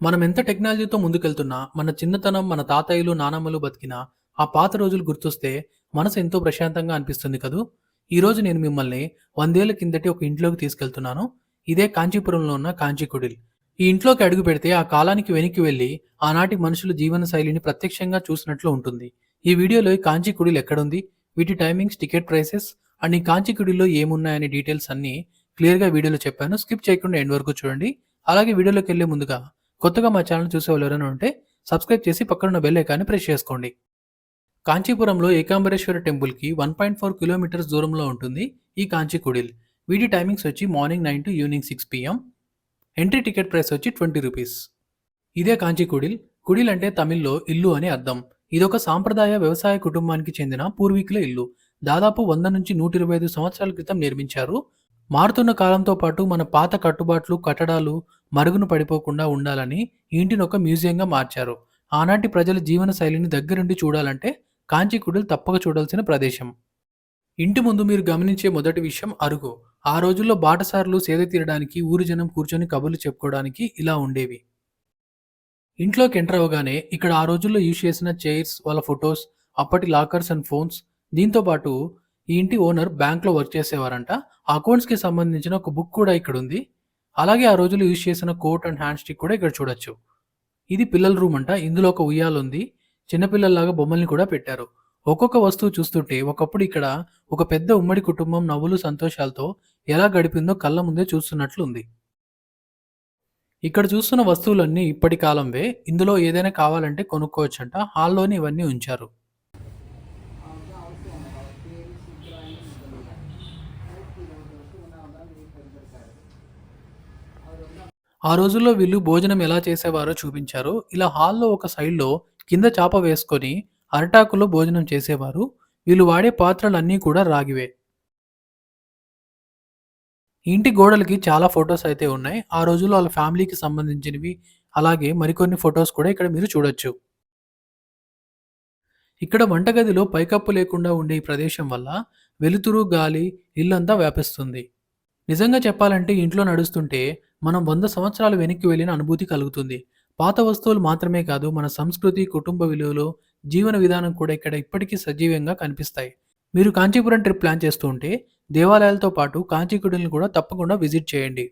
మనం ఎంత టెక్నాలజీతో ముందుకెళ్తున్నా, మన చిన్నతనం, మన తాతయ్యలు, నానమ్మలు బతికిన ఆ పాత రోజులు గుర్తొస్తే మనసు ఎంతో ప్రశాంతంగా అనిపిస్తుంది కదూ! ఈరోజు నేను మిమ్మల్ని 100 ఏళ్ల కిందటి ఒక ఇంట్లోకి తీసుకెళ్తున్నాను. ఇదే కాంచీపురంలో ఉన్న కాంచీ కుడిల్. ఈ ఇంట్లోకి అడుగుపెడితే ఆ కాలానికి వెనక్కి వెళ్లి ఆనాటి మనుషుల జీవన శైలిని ప్రత్యక్షంగా చూసినట్లు ఉంటుంది. ఈ వీడియోలో ఈ కాంచీ కుడిల్ ఎక్కడుంది, వీటి టైమింగ్స్, టికెట్ ప్రైసెస్ అండ్ ఈ కాంచీ కుడిల్‌లో ఏమున్నాయనే డీటెయిల్స్ అన్నీ క్లియర్‌గా వీడియోలో చెప్పాను. స్కిప్ చేయకుండా ఎండ్ వరకు చూడండి. అలాగే వీడియోలోకెళ్ళే ముందుగా కొత్తగా మా ఛానల్ చూసేవాళ్ళు ఎవరైనా ఉంటే సబ్స్క్రైబ్ చేసి పక్కనున్న బెల్ ఐకాన్ని ప్రెస్ చేసుకోండి. కాంచీపురంలో ఏకాంబరేశ్వర టెంపుల్‌కి 1.4 కిలోమీటర్స్ దూరంలో ఉంటుంది ఈ కాంచీ కుడిల్. వీటి టైమింగ్స్ వచ్చి morning 9 to evening 6 PM. Entry ticket price వచ్చి 20 రూపీస్. ఇదే కాంచీ కుడిల్. కుడిల్ అంటే తమిళ్‌లో ఇల్లు అని అర్థం. ఇదొక సాంప్రదాయ వ్యవసాయ కుటుంబానికి చెందిన పూర్వీకుల ఇల్లు. దాదాపు 100 నుంచి 125 సంవత్సరాల క్రితం నిర్మించారు. మారుతున్న కాలంతో పాటు మన పాత కట్టుబాట్లు, కట్టడాలు మరుగున పడిపోకుండా ఉండాలని ఈ ఇంటిని ఒక మ్యూజియంగా మార్చారు. ఆనాటి ప్రజల జీవన శైలిని దగ్గరుండి చూడాలంటే కాంచీ కుడిల్ తప్పక చూడాల్సిన ప్రదేశం. ఇంటి ముందు మీరు గమనించే మొదటి విషయం అరుగు. ఆ రోజుల్లో బాటసారులు సేద తీరడానికి, ఊరి జనం కూర్చొని కబుర్లు చెప్పుకోవడానికి ఇలా ఉండేవి. ఇంట్లోకి ఎంటర్ అవ్వగానే ఇక్కడ ఆ రోజుల్లో యూజ్ చేసిన చైర్స్, వాళ్ళ ఫొటోస్, అప్పటి లాకర్స్ అండ్ ఫోన్స్, దీంతో పాటు ఈ ఇంటి ఓనర్ బ్యాంక్‌లో వర్క్ చేసేవారంట. ఆ అకౌంట్స్‌కి సంబంధించిన ఒక బుక్ కూడా ఇక్కడుంది. అలాగే ఆ రోజుల్లో యూజ్ చేసిన కోట్ అండ్ హ్యాండ్ స్టిక్ కూడా ఇక్కడ చూడొచ్చు. ఇది పిల్లల రూమ్ అంట. ఇందులో ఒక ఉయ్యాలుంది. చిన్న పిల్లల్లాగా బొమ్మల్ని కూడా పెట్టారు. ఒక్కొక్క వస్తువు చూస్తుంటే ఒకప్పుడు ఇక్కడ ఒక పెద్ద ఉమ్మడి కుటుంబం నవ్వులు, సంతోషాలతో ఎలా గడిపిందో కళ్ళ ముందే చూస్తున్నట్లు ఉంది. ఇక్కడ చూస్తున్న వస్తువులన్నీ ఇప్పటి కాలంవే. ఇందులో ఏదైనా కావాలంటే కొనుక్కోవచ్చంట. హాల్లోనే ఇవన్నీ ఉంచారు. ఆ రోజుల్లో వీళ్ళు భోజనం ఎలా చేసేవారో చూపించారు. ఇలా హాల్‌లో ఒక సైడ్‌లో కింద చాప వేసుకొని అరిటాకులో భోజనం చేసేవారు. వీళ్ళు వాడే పాత్రలన్నీ కూడా రాగివే. ఈ ఇంటి గోడలకి చాలా ఫోటోస్ అయితే ఉన్నాయి. ఆ రోజుల్లో వాళ్ళ ఫ్యామిలీకి సంబంధించినవి, అలాగే మరికొన్ని ఫోటోస్ కూడా ఇక్కడ మీరు చూడొచ్చు. ఇక్కడ వంటగదిలో పైకప్పు లేకుండా ఉండే ఈ ప్రదేశం వల్ల వెలుతురు, గాలి ఇల్లంతా వ్యాపిస్తుంది. నిజంగా చెప్పాలంటే ఇంట్లో నడుస్తుంటే మనం 100 సంవత్సరాలు వెనక్కి వెళ్ళిన అనుభూతి కలుగుతుంది. పాత వస్తువులు మాత్రమే కాదు, మన సంస్కృతి, కుటుంబ విలువలు, జీవన విధానం కూడా ఇక్కడ ఇప్పటికీ సజీవంగా కనిపిస్తాయి. మీరు కాంచీపురం ట్రిప్ ప్లాన్ చేస్తూ ఉంటే దేవాలయాలతో పాటు కాంచీగుడిని కూడా తప్పకుండా విజిట్ చేయండి.